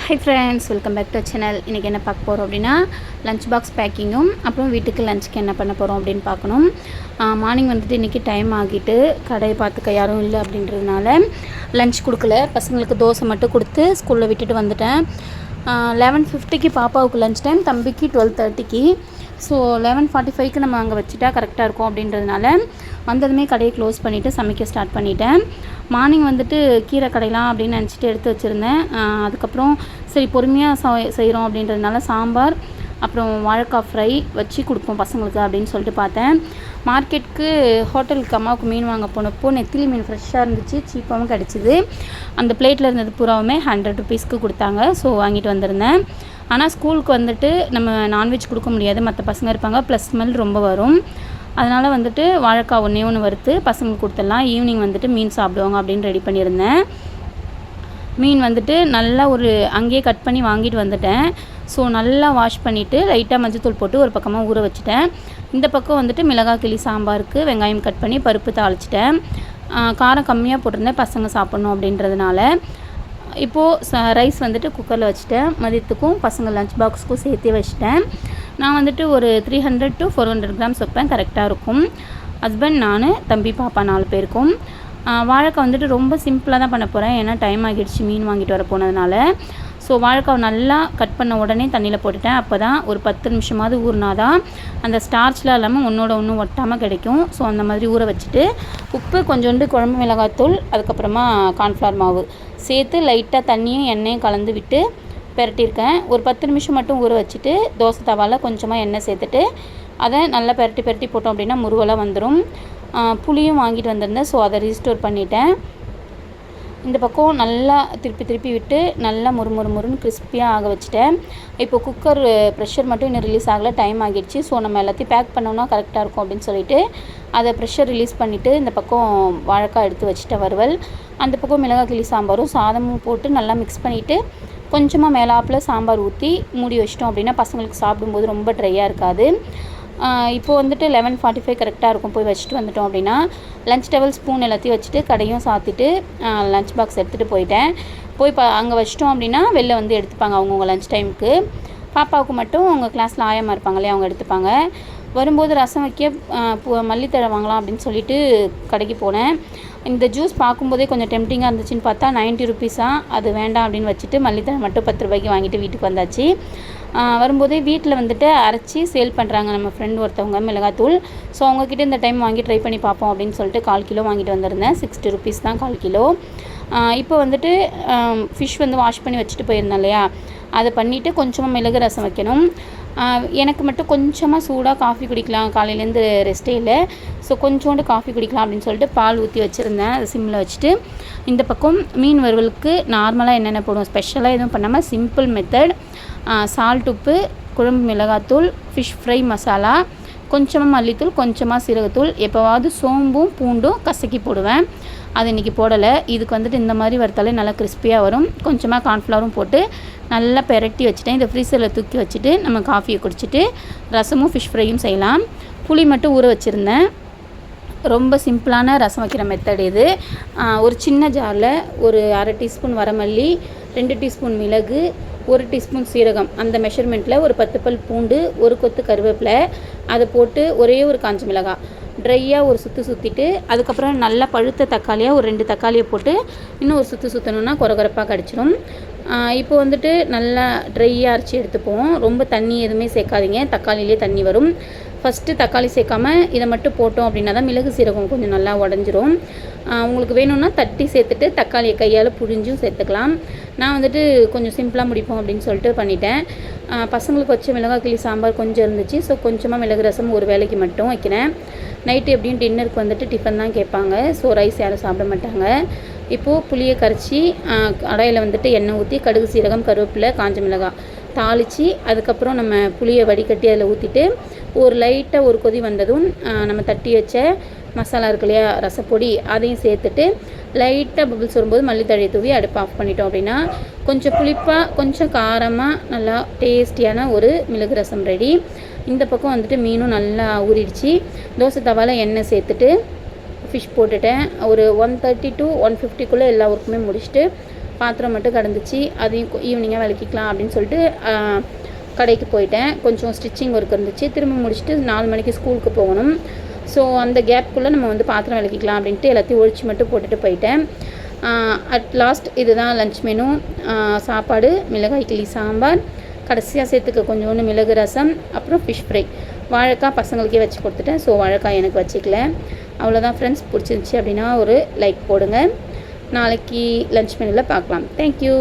High friends, welcome back to channel. இன்றைக்கி என்ன பார்க்க போகிறோம் அப்படின்னா, லஞ்ச் பாக்ஸ் பேக்கிங்கும் அப்புறம் வீட்டுக்கு லஞ்சுக்கு என்ன பண்ண போகிறோம் அப்படின்னு பார்க்கணும். மார்னிங் வந்துட்டு இன்றைக்கி டைம் ஆகிட்டு கடையை பார்த்துக்க யாரும் இல்லை அப்படின்றதுனால லஞ்ச் கொடுக்கல. பசங்களுக்கு தோசை மட்டும் கொடுத்து ஸ்கூலில் விட்டுட்டு வந்துட்டேன். 11:50க்கு பாப்பாவுக்கு லஞ்ச் டைம், தம்பிக்கு 12:30க்கு. ஸோ 11:45க்கு நம்ம அங்கே வச்சுட்டா கரெக்டாக இருக்கும் அப்படின்றதுனால வந்ததுமே கடையை க்ளோஸ் பண்ணிவிட்டு சமைக்க ஸ்டார்ட் பண்ணிட்டேன். மார்னிங் வந்துட்டு கீரை கடையலாம் அப்படின்னு நினச்சிட்டு எடுத்து வச்சுருந்தேன். அதுக்கப்புறம் சரி பொறுமையாக செய்கிறோம் அப்படின்றதுனால சாம்பார் அப்புறம் வாழைக்காய் ஃப்ரை வச்சு கொடுப்போம் பசங்களுக்கு அப்படின்னு சொல்லிட்டு பார்த்தேன். மார்க்கெட்டுக்கு ஹோட்டலுக்கு அம்மாவுக்கு மீன் வாங்க போனப்போ நெத்திலி மீன் ஃப்ரெஷ்ஷாக இருந்துச்சு, சீப்பாகவும் கிடச்சிது. அந்த பிளேட்டில் இருந்தது பூராவுமே 100 ருபீஸ்க்கு கொடுத்தாங்க. ஸோ வாங்கிட்டு வந்திருந்தேன். ஆனால் ஸ்கூலுக்கு வந்துட்டு நம்ம நான்வெஜ் கொடுக்க முடியாது, மற்ற பசங்க இருப்பாங்க, ப்ளஸ் ஸ்மெல் ரொம்ப வரும். அதனால் வந்துட்டு வாழைக்காய் ஒன்று வறுத்து பசங்களுக்கு கொடுத்துடலாம், ஈவினிங் வந்துட்டு மீன் சாப்பிடுவாங்க அப்படின்னு ரெடி பண்ணியிருந்தேன். மீன் வந்துட்டு நல்லா அங்கேயே கட் பண்ணி வாங்கிட்டு வந்துட்டேன். ஸோ நல்லா வாஷ் பண்ணிவிட்டு லைட்டாக மஞ்சத்தூள் போட்டு ஒரு பக்கமாக ஊற வச்சுட்டேன். இந்த பக்கம் வந்துட்டு மிளகாய் கிள்ளி சாம்பாருக்கு வெங்காயம் கட் பண்ணி பருப்பு தாளிச்சிட்டேன். காரம் கம்மியாக போட்டிருந்தேன் பசங்க சாப்பிட்ணும் அப்படின்றதுனால. இப்போது ரைஸ் வந்துட்டு குக்கரில் வச்சுட்டேன். மதியத்துக்கும் பசங்க லஞ்ச் பாக்ஸுக்கும் சேர்த்தே வச்சுட்டேன். நான் வந்துட்டு ஒரு 300 to 400 கிராம்ஸ் வைப்பேன், கரெக்டாக இருக்கும். ஹஸ்பண்ட், நான், தம்பி, பாப்பா 4 பேருக்கும். வாழைக்காய் வந்துட்டு ரொம்ப சிம்பிளாக தான் பண்ண போகிறேன், ஏன்னா டைம் ஆகிடுச்சு மீன் வாங்கிட்டு வர போனதுனால. ஸோ வாழைக்காய் நல்லா கட் பண்ண உடனே தண்ணியில் போட்டுட்டேன். அப்போ தான் ஒரு 10 நிமிஷமாவது ஊறினாதான் அந்த ஸ்டார்ச்லாம் இல்லாமல் ஒன்றோட ஒன்று ஒட்டாமல் கிடைக்கும். ஸோ அந்த மாதிரி ஊற வச்சுட்டு உப்பு, கொஞ்சோண்டு குழம்பு மிளகாத்தூள், அதுக்கப்புறமா கார்ன்ஃப்ளவர் மாவு சேர்த்து லைட்டாக தண்ணியும் எண்ணெயும் கலந்து விட்டு பெரட்டியிருக்கேன். ஒரு 10 நிமிஷம் மட்டும் ஊற வச்சுட்டு தோசை தவாவில் கொஞ்சமாக எண்ணெய் சேர்த்துட்டு அதை நல்லா பெரட்டி போட்டோம் அப்படின்னா முருவலாக வந்துடும். புளியும் வாங்கிட்டு வந்திருந்தேன், ஸோ அதை ரீஸ்டோர் பண்ணிட்டேன். இந்த பக்கம் நல்லா திருப்பி விட்டு நல்லா முறுன்னு கிறிஸ்பியாக ஆக வச்சுட்டேன். இப்போ குக்கர் ப்ரெஷர் மட்டும் இன்னும் ரிலீஸ் ஆகலை, டைம் ஆகிடுச்சு. ஸோ நம்ம எல்லாத்தையும் பேக் பண்ணோம்னா கரெக்டாக இருக்கும் அப்படின்னு சொல்லிட்டு அதை ப்ரெஷர் ரிலீஸ் பண்ணிவிட்டு இந்த பக்கம் வாழைக்காய் எடுத்து வச்சுட்டேன் வறுவல். அந்த பக்கம் மிளகாய் கிள்ளி சாம்பாரும் சாதமும் போட்டு நல்லா மிக்ஸ் பண்ணிவிட்டு கொஞ்சமாக மேலாப்பில் சாம்பார் ஊற்றி மூடி வச்சிட்டோம் அப்படின்னா பசங்களுக்கு சாப்பிடும்போது ரொம்ப ட்ரையாக இருக்காது. இப்போது வந்துட்டு 11:45 கரெக்டாக இருக்கும். போய் வச்சுட்டு வந்துட்டோம் அப்படின்னா லஞ்ச் டவல், ஸ்பூன் எல்லாத்தையும் வச்சுட்டு கடையும் சாத்திட்டு லஞ்ச் பாக்ஸ் எடுத்துகிட்டு போயிட்டேன். அங்கே வச்சிட்டோம் அப்படின்னா வெளில வந்து எடுத்துப்பாங்க அவங்கவுங்க லஞ்ச் டைமுக்கு. பாப்பாவுக்கு மட்டும் அவங்க கிளாஸில் ஆயமாக இருப்பாங்க இல்லையா, அவங்க எடுத்துப்பாங்க. வரும்போது ரசம் வைக்க மல்லித்தழை வாங்கலாம் அப்படின்னு சொல்லிட்டு கடைக்கு போனேன். இந்த ஜூஸ் பார்க்கும்போதே கொஞ்சம் டெம்டிங்காக இருந்துச்சுன்னு பார்த்தா 90 ருபீஸாக, அது வேண்டாம் அப்படின்னு வச்சுட்டு மல்லித்தழை மட்டும் 10 ரூபாய்க்கு வாங்கிட்டு வீட்டுக்கு வந்தாச்சு. வரும்போதே வீட்டில் வந்துட்டு அரைச்சி சேல் பண்ணுறாங்க நம்ம ஃப்ரெண்ட் ஒருத்தவங்க மிளகாத்தூள். ஸோ அவங்கக்கிட்ட இந்த டைம் வாங்கி ட்ரை பண்ணி பார்ப்போம் அப்படின்னு சொல்லிட்டு 1/4 கிலோ வாங்கிட்டு வந்திருந்தேன். 60 ருபீஸ் தான் 1/4 கிலோ. இப்போ வந்துட்டு ஃபிஷ் வந்து வாஷ் பண்ணி வச்சுட்டு போயிருந்தேன் இல்லையா, அதை பண்ணிவிட்டு கொஞ்சமாக மிளகு ரசம் வைக்கணும். எனக்கு மட்டும் கொஞ்சமாக சூடாக காஃபி குடிக்கலாம், காலையிலேருந்து ரெஸ்ட்டே இல்லை. ஸோ கொஞ்சோண்டு காஃபி குடிக்கலாம் அப்படின்னு சொல்லிட்டு பால் ஊற்றி வச்சுருந்தேன். அதை சிம்மில் வச்சுட்டு இந்த பக்கம் மீன் வறுவலுக்கு நார்மலாக என்னென்ன போடுவோம், ஸ்பெஷலாக எதுவும் பண்ணாமல் சிம்பிள் மெத்தட். சால்ட், உப்பு, குழம்பு மிளகாத்தூள், ஃபிஷ் ஃப்ரை மசாலா, கொஞ்சமாக மல்லித்தூள், கொஞ்சமாக சீரகத்தூள், எப்போவாவது சோம்பும் பூண்டும் கசக்கி போடுவேன். அது இன்றைக்கி போடலை. இதுக்கு வந்துட்டு இந்த மாதிரி வறுத்தாலே நல்லா கிறிஸ்பியாக வரும். கொஞ்சமாக கார்ன்ஃப்ளவரும் போட்டு நல்லா பெரட்டி வச்சுட்டேன். இதை ஃப்ரீசரில் தூக்கி வச்சுட்டு நம்ம காஃபியை குடிச்சிட்டு ரசமும் ஃபிஷ் ஃப்ரையும் செய்யலாம். புளி மட்டும் ஊற வச்சுருந்தேன். ரொம்ப சிம்பிளான ரசம் வைக்கிற மெத்தட் இது. ஒரு சின்ன ஜாரில் ஒரு 1/2 டீஸ்பூன் வரமல்லி, 2 டீஸ்பூன் மிளகு, 1 டீஸ்பூன் சீரகம், அந்த மெஷர்மெண்ட்டில் ஒரு 10 பல் பூண்டு, ஒரு கொத்து கருவேப்பிலை, அதை போட்டு ஒரே ஒரு காஞ்ச மிளகாய் ட்ரையாக ஒரு சுற்றிட்டு அதுக்கப்புறம் நல்லா பழுத்த தக்காளியாக ஒரு 2 தக்காளியை போட்டு இன்னும் ஒரு சுற்றணுன்னா கொரகொரப்பாக கிடச்சிரும். இப்போ வந்துட்டு நல்லா ட்ரையாக அரைச்சி எடுத்துப்போம். ரொம்ப தண்ணி எதுவுமே சேர்க்காதீங்க, தக்காளியிலே தண்ணி வரும். ஃபஸ்ட்டு தக்காளி சேர்க்காமல் இதை மட்டும் போட்டோம் அப்படின்னா தான் மிளகு சீரகம் கொஞ்சம் நல்லா உடஞ்சிரும். உங்களுக்கு வேணும்னா தட்டி சேர்த்துட்டு தக்காளியை கையால் புழிஞ்சும் சேர்த்துக்கலாம். நான் வந்துட்டு கொஞ்சம் சிம்பிளாக முடிப்போம் அப்படின்னு சொல்லிட்டு பண்ணிட்டேன். பசங்களுக்கு வச்ச மிளகாய் கிள்ளி சாம்பார் கொஞ்சம் இருந்துச்சு. ஸோ கொஞ்சமாக மிளகு ரசம் ஒரு வேளைக்கு மட்டும் வைக்கிறேன். நைட்டு எப்படியும் டின்னருக்கு வந்துட்டு டிஃபன் தான் கேட்பாங்க. ஸோ ரைஸ் யாரும் சாப்பிட மாட்டாங்க. இப்போது புளியை கரைச்சி கடாயில் வந்துட்டு எண்ணெய் ஊற்றி கடுகு, சீரகம், கருவேப்பிலை, காஞ்ச மிளகாய் தாளித்து அதுக்கப்புறம் நம்ம புளியை வடிகட்டி அதில் ஊற்றிட்டு ஒரு லைட்டாக ஒரு கொதி வந்ததும் நம்ம தட்டி வச்ச மசாலா இருக்கு இல்லையா, ரசப்பொடி, அதையும் சேர்த்துட்டு லைட்டாக பபிள்ஸ் வரும்போது மல்லித்தழையை தூவி அடுப்பு ஆஃப் பண்ணிட்டோம் அப்படின்னா கொஞ்சம் புளிப்பாக கொஞ்சம் காரமாக நல்லா டேஸ்டியான ஒரு மிளகு ரசம் ரெடி. இந்த பக்கம் வந்துட்டு மீனும் நல்லா ஊறிடுச்சு. தோசை தவாவில் எண்ணெய் சேர்த்துட்டு ஃபிஷ் போட்டுட்டேன். ஒரு 130 to 150க்குள்ளே எல்லா ஒர்க்குமே முடிச்சுட்டு பாத்திரம் மட்டும் கிடந்துச்சு, அதையும் ஈவினிங்காக விளக்கிக்கலாம் அப்படின்னு சொல்லிட்டு கடைக்கு போயிட்டேன். கொஞ்சம் ஸ்டிச்சிங் ஒர்க் இருந்துச்சு, திரும்ப முடிச்சுட்டு 4 மணிக்கு ஸ்கூலுக்கு போகணும். ஸோ அந்த கேப்புக்குள்ளே நம்ம வந்து பாத்திரம் விளக்கிக்கலாம் அப்படின்ட்டு எல்லாத்தையும் ஒழிச்சு மட்டும் போட்டுட்டு போயிட்டேன். அட் லாஸ்ட் இதுதான் லன்ச் மெனு. சாப்பாடு, மிளகாய் கிள்ளி சாம்பார், கடைசியாக சேர்த்துக்க கொஞ்சோண்டு மிளகு ரசம், அப்புறம் ஃபிஷ் ஃப்ரை. வாழைக்காய் பசங்களுக்கே வச்சு கொடுத்துட்டேன், ஸோ வாழைக்காய் எனக்கு வச்சுக்கல. அவ்வளோதான் ஃப்ரெண்ட்ஸ். பிடிச்சிருந்துச்சி அப்படின்னா ஒரு லைக் போடுங்க. நாளைக்கு லன்ச் மெனுவில் பார்க்கலாம். தேங்க்யூ.